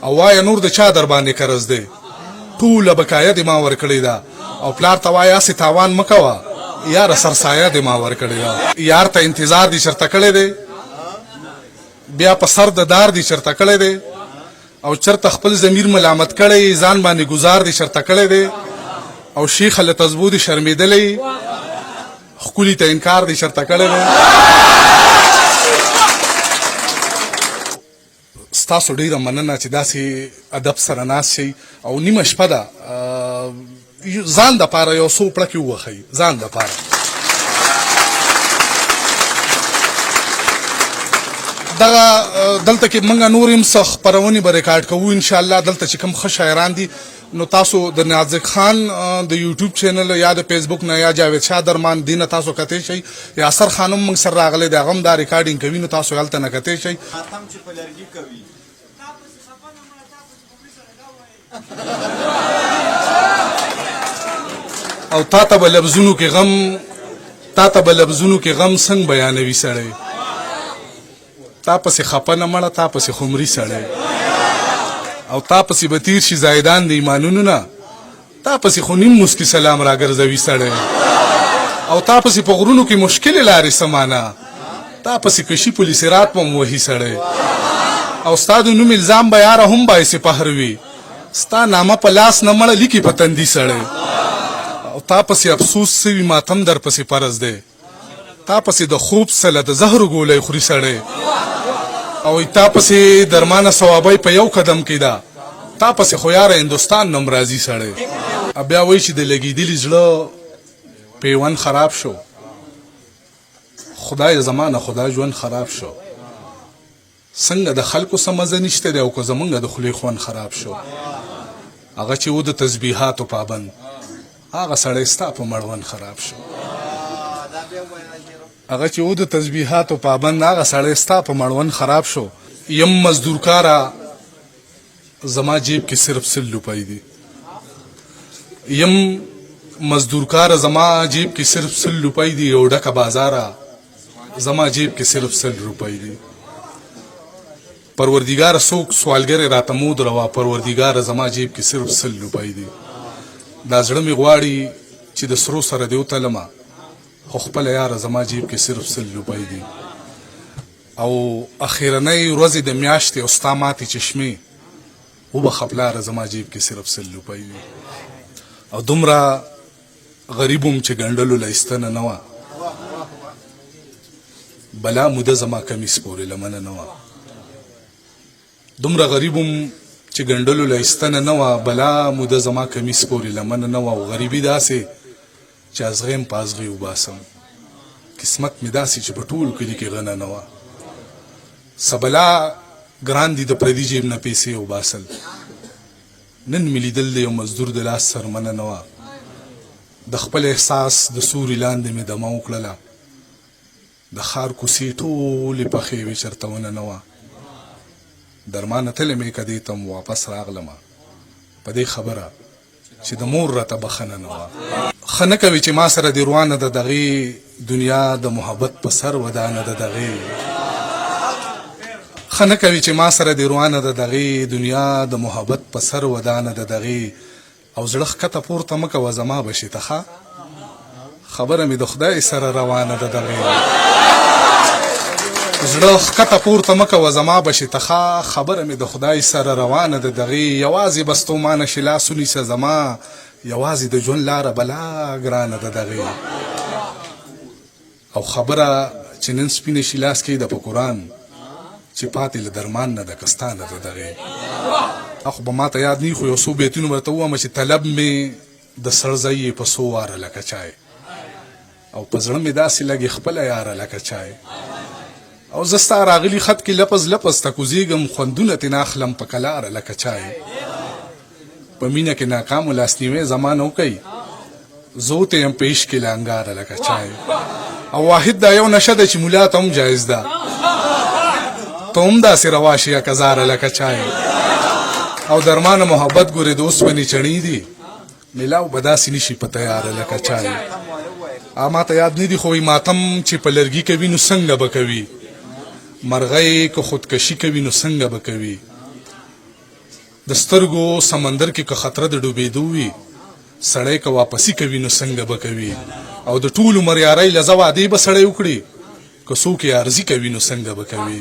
او وایه نور د چا در باندې قرض دی ټوله بقایه دې ما ورکړې ده او پلار ته وایه هسې تاوان مه کوه یاره سرسایه دې ما ورکړې ده یار ته انتظار دې چېرته کړی دی بیا په سر د دار دې چېرته کړی دی او چېرته خپل ضمیر ملامت کړی ځان باندې ګزار دې چېرته کړی دی او شیخه له تزبو دې شرمېدلی ښکلي ته انکار دې چېرته کړی دی ستاسو ډیره مننه چې داسې ادب سره ناست شئ او نیمه شپه ده ځان دپاره یو څو پړکې ووهئ ځان دپاره دغه دلته کې موږ نور هم څه خپرونې به ریکارډ کوو انشاءالله دلته چې کوم ښه شاعران دي نو تاسو د نازک خان د یوټیوب چینل یا د فیسبوک نه یا جاوید شاه درمان دې نه تاسو کتی شئ یا اثر خان هم موږ سره راغلی دی هغه هم دا ریکارډینګ کوي نو تاسو هلته نه کتی شئ او تا ته به لفظونو کې غم څنګه بیانوي سړی تا پسې خفه نه مړه تا پسې خمري سړی او تا پسې به تیر شي زایدان د ایمانونو نه تا پسې خو نیم مسکي سلام راګرځوي سړی او تا پسې په غرونو کې مشکلې لارې سمانه تا پسې کشي پولیس رات به م وهي سړی او ستا د نوم الزام به یاره هم باعث فخر وي ستا نامه په لاس نه مړه لیکي په تندي سړی او تا پسې افسوس سوي ماتم در پسې فرض دی تا پسې د خوب سله د زهرو ګولۍ خوري سړی او تا پسې درمانه ثوابی په یو قدم کې ده تا پسې خو یاره هندوستان نوم راځي سړی بیا وایي چې د لګېدلي زړه پیوند خراب شو خدای زمانه خدای ژوند خراب شو څنګه د خلکو څه مزه نشته دی او که زمونږ د خولې خوند خراب شو هغه چې و د تسبیحاتو پابند هغه سړی ستا په مړوند خراب شو هغه چې و د تسبیحاتو پابند هغه سړی ستا په مړوند خراب شو یم مزدور کاره زما جیب کې صرف 100 روپۍ دي یم مزدور کاره زما جیب کې صرف 100 روپۍ دي او ډکه بازاره زما جیب کې صرف 100 روپۍ دي پروردگار څوک سوالګر راته مود روا پروردگار زما جیب کې صرف 100 روپۍ دي دا زړه مې غواړي چې د سرو سره دې وتلمه خو خپله یاره زما جیب کې صرف 100 روپۍ دي او اخیرنۍ ورځې د میاشتې او ستا ماتې چشمې وبخه پلاره زما جیب کې صرف 100 روپۍ دي او دومره غریب وم چې ګنډلو له ایستنه نه وه بلا موده زما کمیس پورې لمنه نه وه دومره غریب وم چې ګنډلو له ایستنه نه وه بلا موده زما کمیس پورې لمنه نه وه او غریبي داسې چې ازغیم په ازغې وباسم قسمت مې داسې چې په ټول کلي کې غنه نه وه سبلا ګران دي د پردي جیب نه پیسې وباسل نن مې لیدل د یو مزدور د لاس سرمنه نه وه د خپل احساس د سوري لاندې مې دمه وکړله د ښار کوڅې ټولې پخې وې چېرته ونه نه وه درمانه تلې مې که دې ته م واپس راغلمه په دې خبره چې د مور راته بخښنه نه وه ښه نه کوي چې ما سره دې روانه د دغې دنیا د محبت په سر ودانه د دغې ښه نه کوي چې ما سره دې روانه د دغې دنیا د محبت په سر ودانه د دغې او زړه ښکته پورته مه کوه زما بشي ته ښه خبره مې د خدای سره روانه د دغې زړه ښکته پورته مه کوه زما بشي ته ښه خبره مې د خدای سره روانه د دغې یوازې به ستومانه شي لاس ونیسه زما یوازې د ژوند لاره بلا ګرانه د دغې او خبره چې نن سپینه شي لاس کې ده په قرآن چې پاتې له درمان نه ده که ستا نه ده دغې خو به ما ته یاد نه خو یو څو بیتونه به درته ووایم چې طلب مې د سړ ځای یې په څو واره لکه چای او په زړه مې داسې لګې خپله یاره لکه چای او زه ستا راغلي خط کې لپز لپز ته کوزېږم خوندونه ترې نه اخلم په کلاره لکه چای په مینه کې ناکام و لاسنیوی زما نه وکئ زه ورته یم په عشق کې له انګاره لکه چای او واحد دا یو نشه ده چې ملا ته هم جایز ده ته هم داسې روا شي کزاره لکه چای او درمانه محبت ګورې د اوسپنې چڼې دي میلاو به داسې نشي په تیاره لکه چای ما ته یاد نه دي خو ماتم چې په لرګي کوي نو څنګه به کوي مرغۍ که خودکشي کوي نو څنګه به کوي د سترګو سمندر کې که خطره د ډوبېدو وي سړی که واپسي کوي نو څنګه به کوي او د ټول عمر یارۍ له زه وعدې به سړی وکړي که څوک یې عرضي کوي نو څنګه به کوي